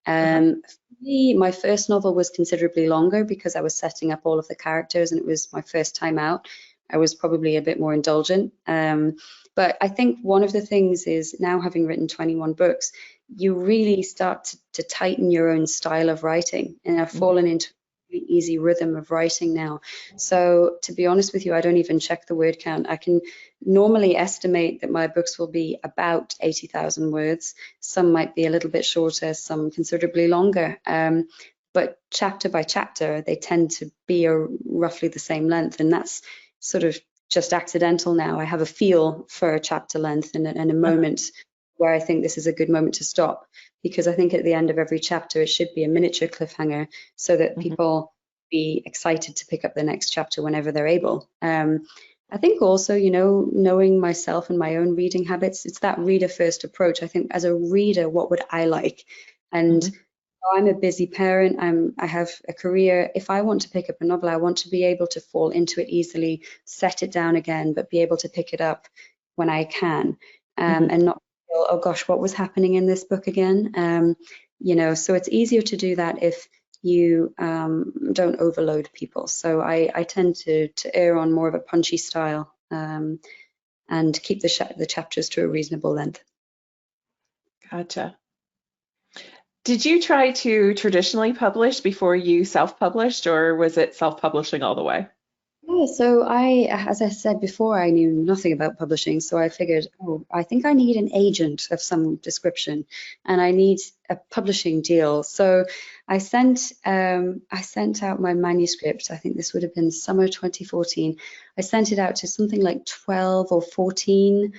Uh-huh. For me, my first novel was considerably longer because I was setting up all of the characters and it was my first time out. I was probably a bit more indulgent. But I think one of the things is now having written 21 books, you really start to tighten your own style of writing. And I've Mhm. fallen into easy rhythm of writing now. So to be honest with you, I don't even check the word count. I can normally estimate that my books will be about 80,000 words. Some might be a little bit shorter, some considerably longer. But chapter by chapter, they tend to be roughly the same length. And that's sort of just accidental now. I have a feel for a chapter length and a Uh-huh. moment where I think this is a good moment to stop. Because I think at the end of every chapter, it should be a miniature cliffhanger so that Mhm. people be excited to pick up the next chapter whenever they're able. I think also, knowing myself and my own reading habits, it's that reader first approach. I think as a reader, what would I like? And Mhm. I'm a busy parent. I have a career. If I want to pick up a novel, I want to be able to fall into it easily, set it down again, but be able to pick it up when I can, Mhm. and not feel, oh gosh, what was happening in this book again? So it's easier to do that if you don't overload people. So I tend to err on more of a punchy style, and keep the chapters to a reasonable length. Gotcha. Did you try to traditionally publish before you self-published, or was it self-publishing all the way? Yeah, so as I said before, I knew nothing about publishing, so I figured, oh, I think I need an agent of some description, and I need a publishing deal. So I sent out my manuscript. I think this would have been summer 2014. I sent it out to something like 12 or 14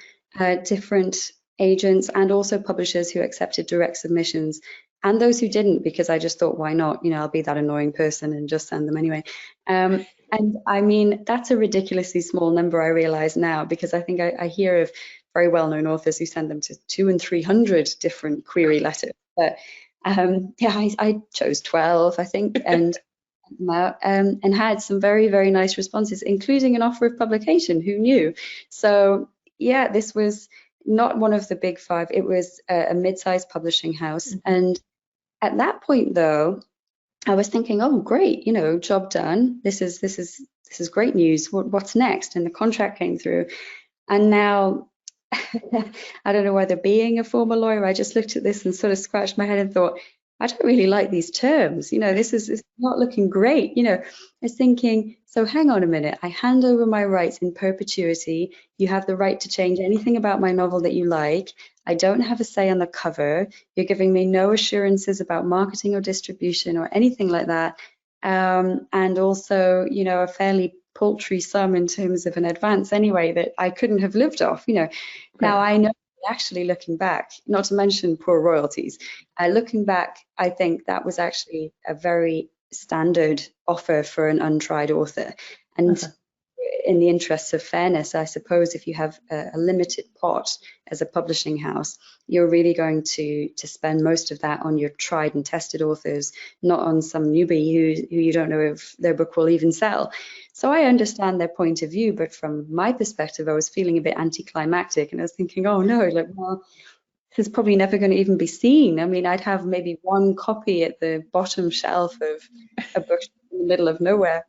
different agents and also publishers who accepted direct submissions, and those who didn't, because I just thought, why not? I'll be that annoying person and just send them anyway. And I mean, that's a ridiculously small number, I realize now, because I think I hear of very well-known authors who send them to 200 and 300 different query letters. But yeah, I chose 12, I think, and and had some very, very nice responses, including an offer of publication. Who knew? So yeah, this was not one of the big five. It was a mid-sized publishing house. And at that point, though, I was thinking, oh, great, job done. This is great news. What's next? And the contract came through. And now, I don't know whether being a former lawyer, I just looked at this and sort of scratched my head and thought, I don't really like these terms. This is not looking great. I was thinking, so hang on a minute. I hand over my rights in perpetuity. You have the right to change anything about my novel that you like. I don't have a say on the cover. You're giving me no assurances about marketing or distribution or anything like that. And also, a fairly paltry sum in terms of an advance anyway that I couldn't have lived off. Now I know, actually looking back, not to mention poor royalties, looking back, I think that was actually a very standard offer for an untried author. And in the interests of fairness, I suppose if you have a limited pot as a publishing house, you're really going to spend most of that on your tried and tested authors, not on some newbie who you don't know if their book will even sell. So I understand their point of view, but from my perspective, I was feeling a bit anticlimactic, and I was thinking, oh no, well, this is probably never going to even be seen. I mean, I'd have maybe one copy at the bottom shelf of a book in the middle of nowhere.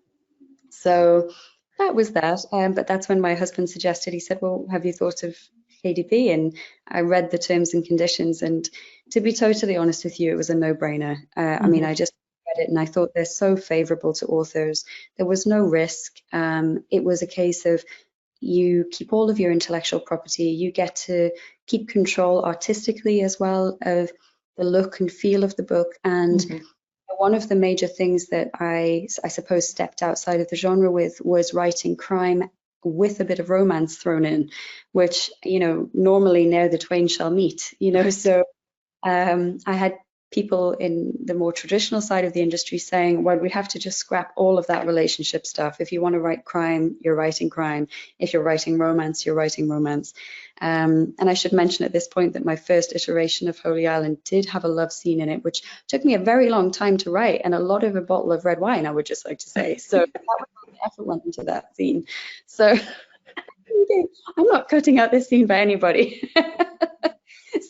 So that was that. But that's when my husband suggested, he said, well, have you thought of KDP? And I read the terms and conditions. And to be totally honest with you, it was a no-brainer. I mean, I just read it and I thought they're so favorable to authors. There was no risk. It was a case of you keep all of your intellectual property. You get to keep control artistically as well of the look and feel of the book. And one of the major things that I suppose stepped outside of the genre with was writing crime with a bit of romance thrown in, which, normally ne'er the twain shall meet, so I had people in the more traditional side of the industry saying, well, we have to just scrap all of that relationship stuff. If you want to write crime, you're writing crime. If you're writing romance, you're writing romance. And I should mention at this point that my first iteration of Holy Island did have a love scene in it, which took me a very long time to write, and a lot of a bottle of red wine, I would just like to say. So that was all the effort went into that scene. So I'm not cutting out this scene by anybody.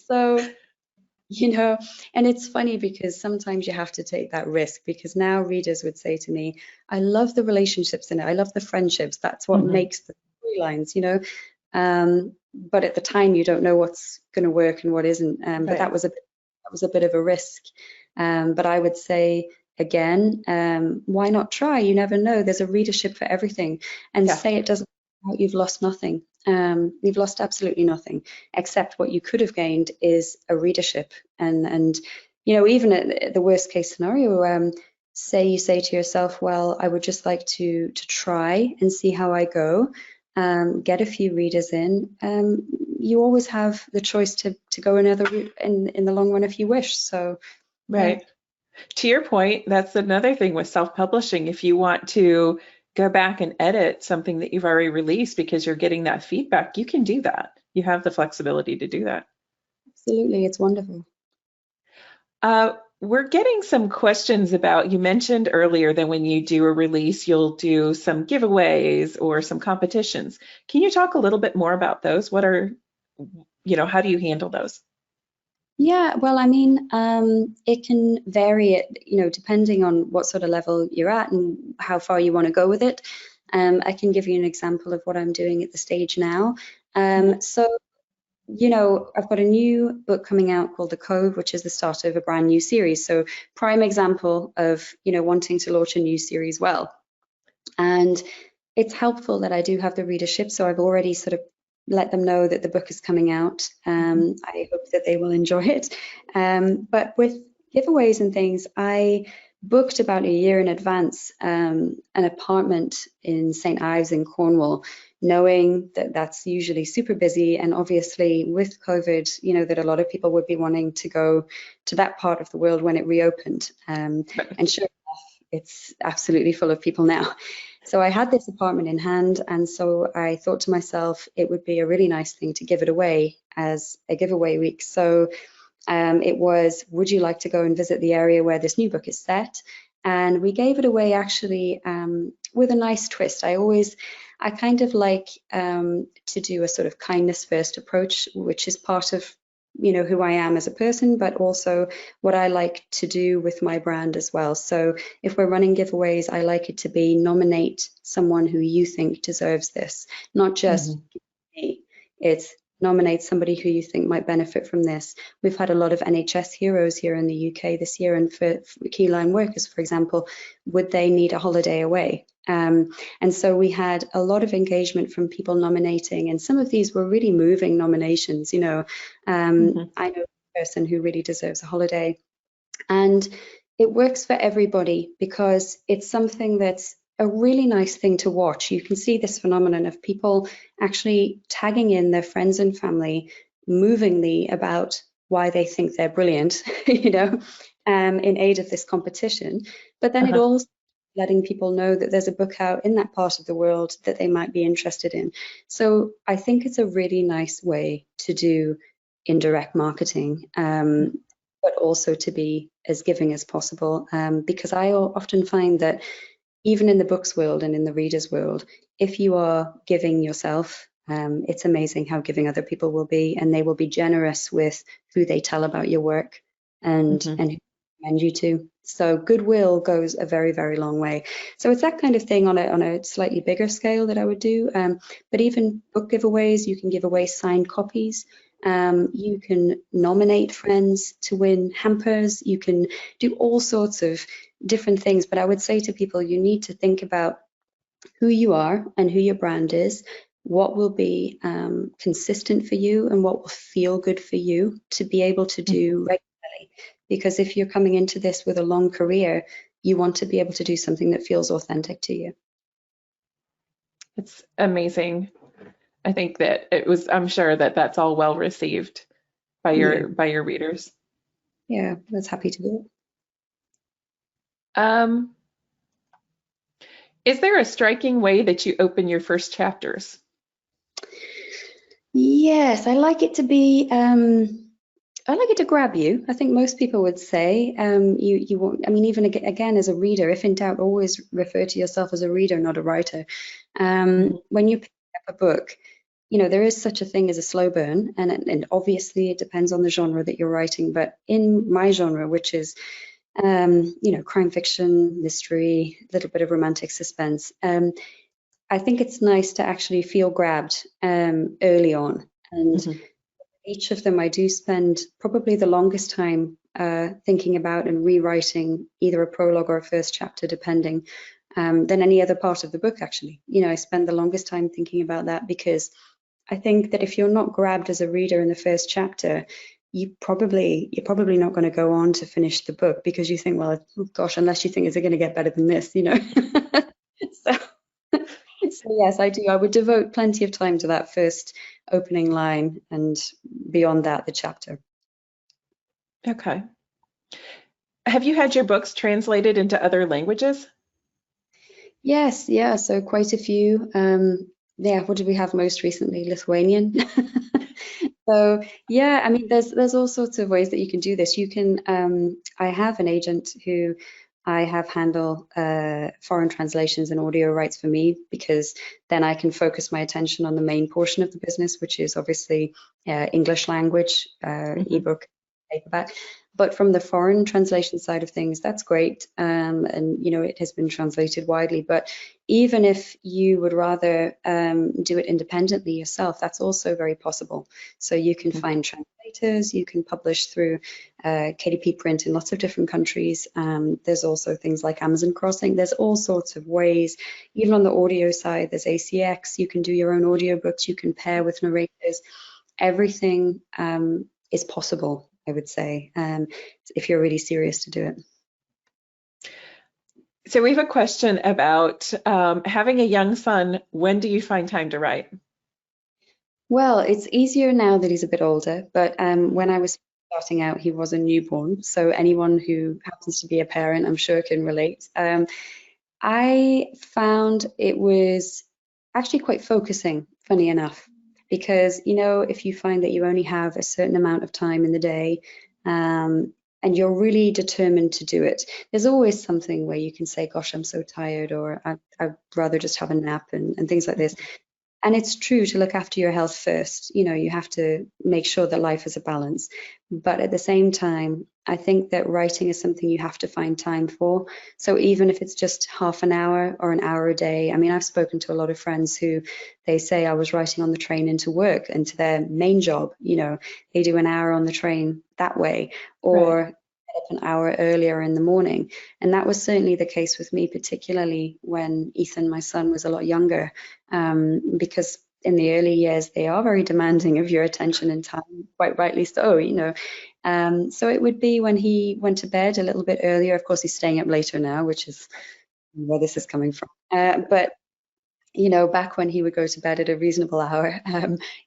So, and it's funny because sometimes you have to take that risk, because now readers would say to me, I love the relationships in it. I love the friendships. That's what makes the storylines, but at the time you don't know what's going to work and what isn't. But that was a bit of a risk. But I would say, again, why not try? You never know. There's a readership for everything. And say it doesn't work out, you've lost nothing. You've lost absolutely nothing, except what you could have gained is a readership. And even at the worst case scenario, say you say to yourself, well, I would just like to try and see how I go, get a few readers in. You always have the choice to go another route in the long run if you wish. So, right. To your point, that's another thing with self-publishing. If you want to go back and edit something that you've already released because you're getting that feedback, you can do that. You have the flexibility to do that. Absolutely, it's wonderful. We're getting some questions about, you mentioned earlier that when you do a release, you'll do some giveaways or some competitions. Can you talk a little bit more about those? What are, how do you handle those? Yeah, well, I mean, it can vary, depending on what sort of level you're at and how far you want to go with it. I can give you an example of what I'm doing at the stage now. So, I've got a new book coming out called The Cove, which is the start of a brand new series. So, prime example of, wanting to launch a new series well. And it's helpful that I do have the readership. So I've already sort of let them know that the book is coming out. I hope that they will enjoy it. But with giveaways and things, I booked about a year in advance an apartment in St. Ives in Cornwall, knowing that that's usually super busy. And obviously with COVID, that a lot of people would be wanting to go to that part of the world when it reopened. And sure enough, it's absolutely full of people now. So I had this apartment in hand, and so I thought to myself, it would be a really nice thing to give it away as a giveaway week. So it was, would you like to go and visit the area where this new book is set? and we gave it away actually with a nice twist. I kind of like to do a sort of kindness first approach, which is part of who I am as a person, but also what I like to do with my brand as well. So if we're running giveaways, I like it to be nominate someone who you think deserves this, not just me. It's nominate somebody who you think might benefit from this. We've had a lot of NHS heroes here in the UK this year, and for key line workers, for example, would they need a holiday away? And so we had a lot of engagement from people nominating, and some of these were really moving nominations. I know a person who really deserves a holiday, and it works for everybody because it's something that's a really nice thing to watch. You can see this phenomenon of people actually tagging in their friends and family movingly about why they think they're brilliant, in aid of this competition. But then it also letting people know that there's a book out in that part of the world that they might be interested in. So I think it's a really nice way to do indirect marketing, but also to be as giving as possible, because I often find that even in the books world and in the readers world, if you are giving yourself, it's amazing how giving other people will be, and they will be generous with who they tell about your work and who recommend you to. So goodwill goes a very, very long way. So it's that kind of thing on a slightly bigger scale that I would do. But even book giveaways, you can give away signed copies. You can nominate friends to win hampers. You can do all sorts of different things. But I would say to people, you need to think about who you are and who your brand is, what will be consistent for you and what will feel good for you to be able to do regularly. Because if you're coming into this with a long career, you want to be able to do something that feels authentic to you. It's amazing. I think that I'm sure that that's all well received by your readers. Yeah, I was happy to do it. Is there a striking way that you open your first chapters? Yes, I like it to be, I like it to grab you. I think most people would say you want, I mean, even again, as a reader, if in doubt, always refer to yourself as a reader, not a writer. When you pick up a book, there is such a thing as a slow burn, and obviously it depends on the genre that you're writing. But in my genre, which is, crime fiction, mystery, a little bit of romantic suspense, I think it's nice to actually feel grabbed early on. And each of them, I do spend probably the longest time thinking about and rewriting either a prologue or a first chapter, depending, than any other part of the book, actually. I spend the longest time thinking about that because I think that if you're not grabbed as a reader in the first chapter, you're probably not going to go on to finish the book because you think, well, oh gosh, unless you think, is it going to get better than this, So yes, I do. I would devote plenty of time to that first opening line, and beyond that, the chapter. Okay. Have you had your books translated into other languages? Yes, yeah, so quite a few. What did we have most recently? Lithuanian. So yeah, I mean, there's all sorts of ways that you can do this. You can, I have an agent who I have handle foreign translations and audio rights for me, because then I can focus my attention on the main portion of the business, which is obviously English language, ebook, paperback. But from the foreign translation side of things, that's great. And, it has been translated widely. But even if you would rather do it independently yourself, that's also very possible. So you can find translators, you can publish through KDP print in lots of different countries. There's also things like Amazon Crossing. There's all sorts of ways. Even on the audio side, there's ACX. You can do your own audiobooks. You can pair with narrators. Everything is possible, I would say, if you're really serious to do it. So we have a question about having a young son. When do you find time to write? Well, it's easier now that he's a bit older, but when I was starting out, he was a newborn. So anyone who happens to be a parent, I'm sure, can relate. I found it was actually quite focusing, funny enough, because, if you find that you only have a certain amount of time in the day, and and you're really determined to do it, there's always something where you can say, gosh, I'm so tired, or I'd rather just have a nap, and things like this. And it's true to look after your health first. You know, you have to make sure that life is a balance. But at the same time, I think that writing is something you have to find time for. So even if it's just half an hour or an hour a day, I mean, I've spoken to a lot of friends who they say, I was writing on the train into work and to their main job, you know, they do an hour on the train that way, or Right. get up an hour earlier in the morning. And that was certainly the case with me, particularly when Ethan, my son, was a lot younger, because in the early years, they are very demanding of your attention and time, quite rightly so, you know. So it would be when he went to bed a little bit earlier. Of course, he's staying up later now, which is where this is coming from. But you know, back when he would go to bed at a reasonable hour,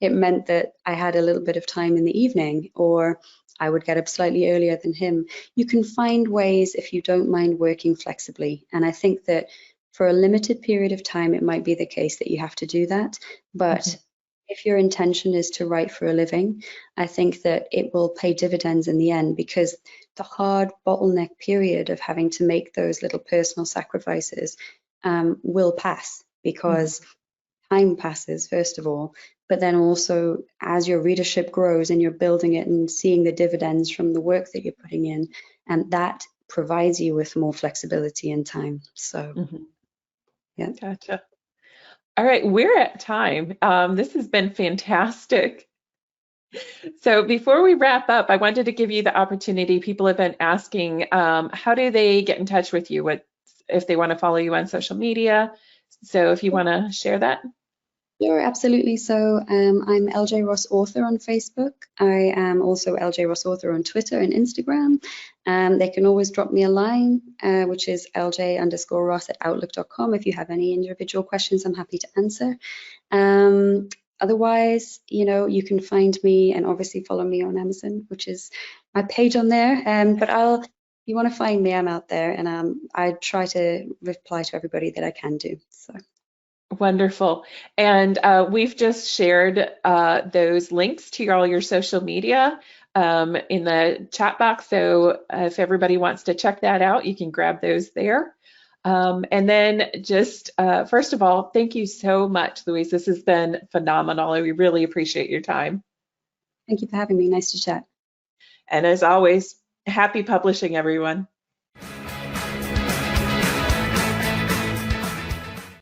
it meant that I had a little bit of time in the evening, or I would get up slightly earlier than him. You can find ways if you don't mind working flexibly. And I think that for a limited period of time, it might be the case that you have to do that. But if your intention is to write for a living, I think that it will pay dividends in the end, because the hard bottleneck period of having to make those little personal sacrifices will pass, because time passes, first of all, but then also as your readership grows and you're building it and seeing the dividends from the work that you're putting in, and that provides you with more flexibility in time. So, yeah. Gotcha. All right, we're at time. This has been fantastic. So before we wrap up, I wanted to give you the opportunity. People have been asking, how do they get in touch with you? What if they want to follow you on social media? So if you want to share that. Sure, absolutely. So I'm LJ Ross Author on Facebook. I am also LJ Ross Author on Twitter and Instagram. They can always drop me a line, which is lj_ross@outlook.com. If you have any individual questions, I'm happy to answer. Otherwise, you know, you can find me and obviously follow me on Amazon, which is my page on there. But if you want to find me, I'm out there, and I try to reply to everybody that I can do. So. Wonderful. And we've just shared those links to all your social media in the chat box. So if everybody wants to check that out, you can grab those there. And then just, first of all, thank you so much, Louise. This has been phenomenal. We really appreciate your time. Thank you for having me. Nice to chat. And as always, happy publishing, everyone.